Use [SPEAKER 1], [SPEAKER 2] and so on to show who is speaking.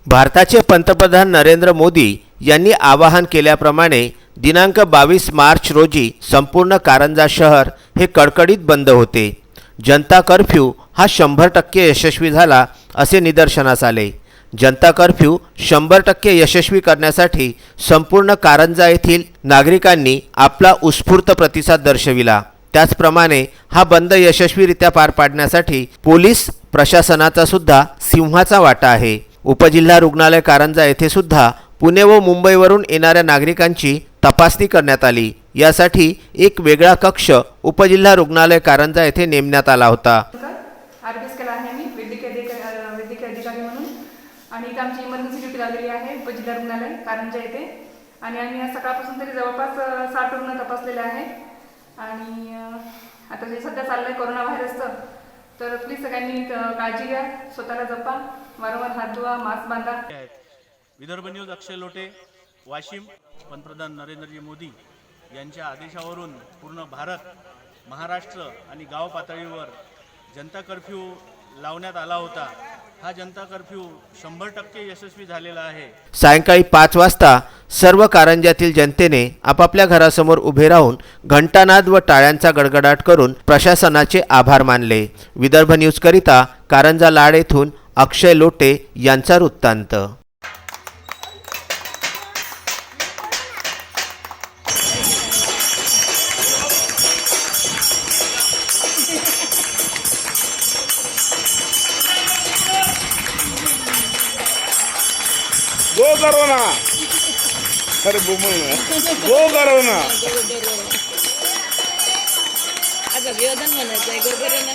[SPEAKER 1] भारताचे पंतप्रधान नरेंद्र मोदी यांनी आवाहन केल्याप्रमाणे दिनांक 22 मार्च रोजी संपूर्ण कारंजा शहर हे कडकडीत बंद होते। जनता कर्फ्यू हा 100% यशस्वी झाला असे निदर्शनास आले। जनता कर्फ्यू 100% यशस्वी करण्यासाठी संपूर्ण कारंजा येथील नागरिकांनी आपला उत्स्फूर्त प्रतिसाद दर्शविला। त्याचप्रमाणे हा बंद यशस्वीरित्या पार पाडण्यासाठी पोलीस प्रशासनाचा सुद्धा सिंहाचा वाटा आहे। उपजिल्हा रुग्णालय कारंजा येथे सुद्धा पुणे व मुंबईवरून येणाऱ्या नागरिकांची तपासणी करण्यात आली। यासाठी एक वेगळा कक्ष उपजिल्हा रुग्णालय कारंजा येथे नेमण्यात आला होता।
[SPEAKER 2] आरबीएस केला आहे मी वैद्यकीय अधिकारी म्हणून आणि इथे आमची इमर्जन्सी ड्युटी लागलेली आहे उपजिल्हा रुग्णालय कारंजा येथे आणि आम्ही आज सकाळपासून तरी जवळपास 60 रुग्ण तपासलेले आहेत आणि आता जे सध्या चाललंय कोरोना व्हायरसचं तर प्लीज सगळ्यांनी काळजी घ्या, स्वतःला जपा, वारंवार हात धुवा, मास्क बांधा।
[SPEAKER 3] विदर्भ न्यूज अक्षय लोटे, वाशिम। पंतप्रधान नरेंद्रजी मोदी यांच्या आदेशावरून पूर्ण भारत, महाराष्ट्र आणि गाव पातळीवर जनता कर्फ्यू लावण्यात आला होता। हा जनता कर्फ्यू 100% यशस्वी झालेला आहे।
[SPEAKER 1] सायंकाळी 5 वाजता सर्व कारंजातील जनतेने आपापल्या घरासमोर उभे राहून घंटानाद व टाळ्यांचा गडगडाट करून प्रशासनाचे आभार मानले। विदर्भ न्यूज करिता कारंजा लाड येथून अक्षय लोटे यांचा वृत्तांत।
[SPEAKER 4] गो करो ना, अरे बुमल गो करो ना।
[SPEAKER 5] आता वेदन म्हणायचं आहे, गो करो ना।